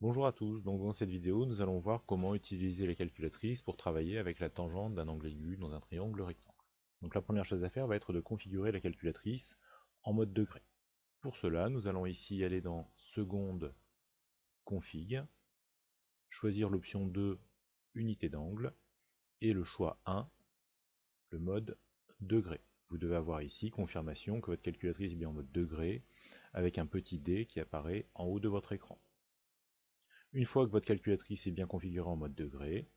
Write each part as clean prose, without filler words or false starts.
Bonjour à tous, donc dans cette vidéo nous allons voir comment utiliser la calculatrice pour travailler avec la tangente d'un angle aigu dans un triangle rectangle. Donc la première chose à faire va être de configurer la calculatrice en mode degré. Pour cela nous allons ici aller dans seconde config, choisir l'option 2 unité d'angle et le choix 1, le mode degré. Vous devez avoir ici confirmation que votre calculatrice est bien en mode degré avec un petit D qui apparaît en haut de votre écran. Une fois que votre calculatrice est bien configurée en mode degré,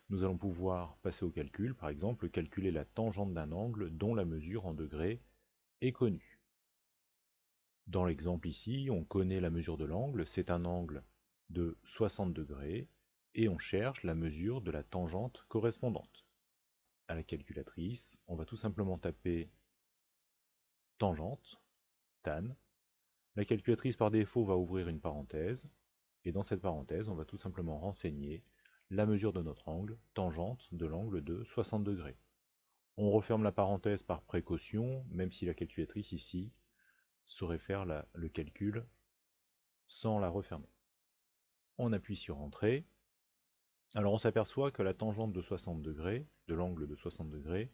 nous allons pouvoir passer au calcul, par exemple calculer la tangente d'un angle dont la mesure en degrés est connue. Dans l'exemple ici, on connaît la mesure de l'angle, c'est un angle de 60 degrés, et on cherche la mesure de la tangente correspondante. À la calculatrice, on va tout simplement taper tangente, tan. La calculatrice par défaut va ouvrir une parenthèse, et dans cette parenthèse, on va tout simplement renseigner la mesure de notre angle, tangente de l'angle de 60 degrés. On referme la parenthèse par précaution, même si la calculatrice ici saurait faire le calcul sans la refermer. On appuie sur Entrée. Alors on s'aperçoit que la tangente de 60 degrés, de l'angle de 60 degrés,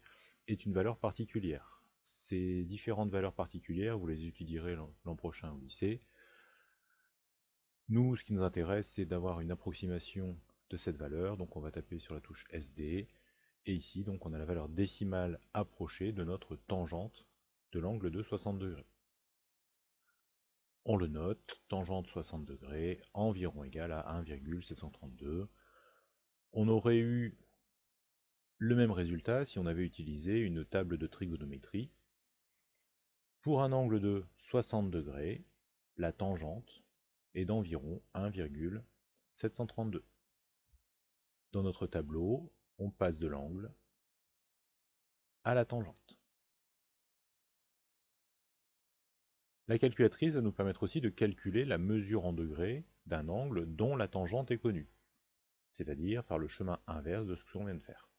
est une valeur particulière. Ces différentes valeurs particulières, vous les étudierez l'an prochain au lycée. Nous, ce qui nous intéresse, c'est d'avoir une approximation de cette valeur, donc on va taper sur la touche SD, et ici, donc, on a la valeur décimale approchée de notre tangente de l'angle de 60 degrés. On le note, tangente 60 degrés, environ égale à 1,732. On aurait eu le même résultat si on avait utilisé une table de trigonométrie. Pour un angle de 60 degrés, la tangente est d'environ 1,732. Dans notre tableau, on passe de l'angle à la tangente. La calculatrice va nous permettre aussi de calculer la mesure en degrés d'un angle dont la tangente est connue, c'est-à-dire faire le chemin inverse de ce que l'on vient de faire.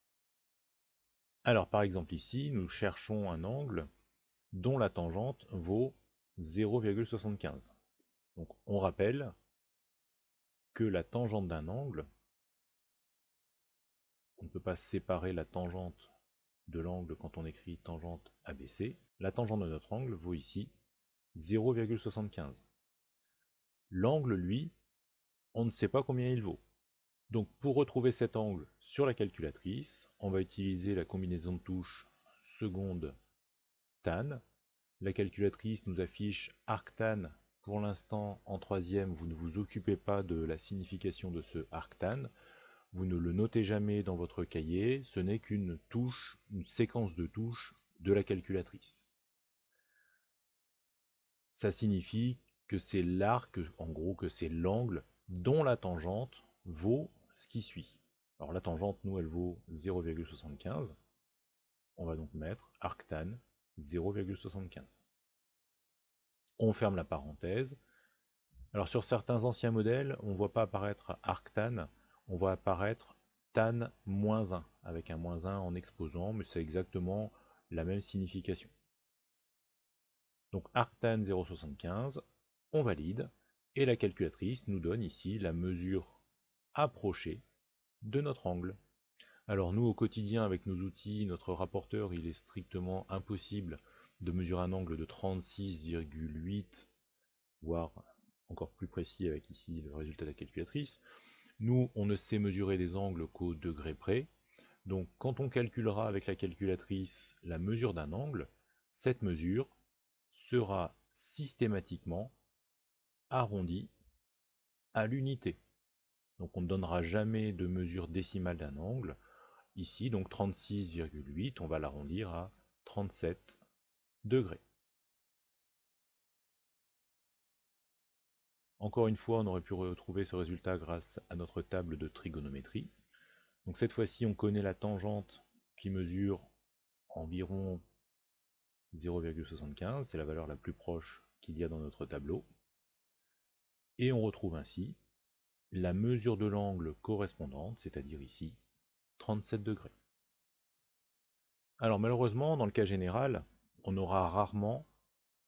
Alors par exemple ici, nous cherchons un angle dont la tangente vaut 0,75. Donc on rappelle que la tangente d'un angle, on ne peut pas séparer la tangente de l'angle quand on écrit tangente ABC. La tangente de notre angle vaut ici 0,75. L'angle, lui, on ne sait pas combien il vaut. Donc pour retrouver cet angle sur la calculatrice, on va utiliser la combinaison de touches seconde tan. La calculatrice nous affiche arctan. Pour l'instant, en troisième, vous ne vous occupez pas de la signification de ce arctan. Vous ne le notez jamais dans votre cahier, ce n'est qu'une touche, une séquence de touches de la calculatrice. Ça signifie que c'est l'arc, en gros que c'est l'angle dont la tangente vaut ce qui suit. Alors la tangente, nous, elle vaut 0,75. On va donc mettre arctan 0,75. On ferme la parenthèse. Alors sur certains anciens modèles, on ne voit pas apparaître arctan, on voit apparaître tan -1, avec un -1 en exposant, mais c'est exactement la même signification. Donc arctan 0,75, on valide, et la calculatrice nous donne ici la mesure approchée de notre angle. Alors nous, au quotidien, avec nos outils, notre rapporteur, il est strictement impossible de mesurer un angle de 36,8, voire encore plus précis avec ici le résultat de la calculatrice. Nous, on ne sait mesurer des angles qu'au degré près. Donc quand on calculera avec la calculatrice la mesure d'un angle, cette mesure sera systématiquement arrondie à l'unité. Donc on ne donnera jamais de mesure décimale d'un angle. Ici, donc 36,8, on va l'arrondir à 37 degrés. Encore une fois, on aurait pu retrouver ce résultat grâce à notre table de trigonométrie. Donc cette fois-ci, on connaît la tangente qui mesure environ 0,75, c'est la valeur la plus proche qu'il y a dans notre tableau. Et on retrouve ainsi la mesure de l'angle correspondante, c'est-à-dire ici 37 degrés. Alors malheureusement, dans le cas général, on aura rarement,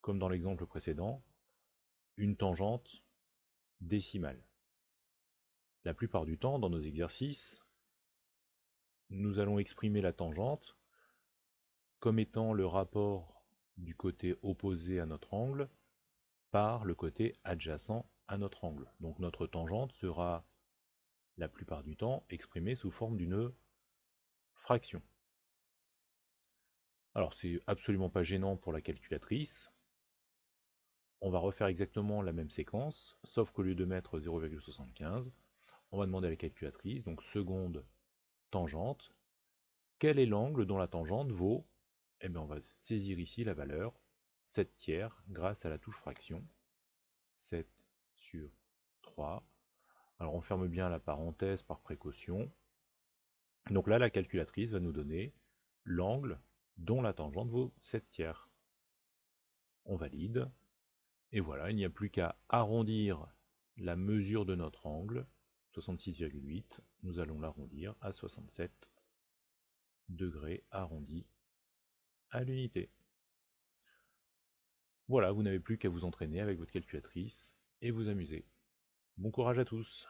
comme dans l'exemple précédent, une tangente décimale. La plupart du temps, dans nos exercices, nous allons exprimer la tangente comme étant le rapport du côté opposé à notre angle par le côté adjacent à notre angle. Donc notre tangente sera la plupart du temps exprimée sous forme d'une fraction. Alors c'est absolument pas gênant pour la calculatrice. On va refaire exactement la même séquence, sauf qu'au lieu de mettre 0,75, on va demander à la calculatrice, donc seconde tangente, quel est l'angle dont la tangente vaut. Eh bien on va saisir ici la valeur 7 tiers grâce à la touche fraction. 7 sur 3. Alors on ferme bien la parenthèse par précaution. Donc là la calculatrice va nous donner l'angle dont la tangente vaut 7 tiers. On valide. Et voilà, il n'y a plus qu'à arrondir la mesure de notre angle, 66,8. Nous allons l'arrondir à 67 degrés arrondi à l'unité. Voilà, vous n'avez plus qu'à vous entraîner avec votre calculatrice et vous amuser. Bon courage à tous!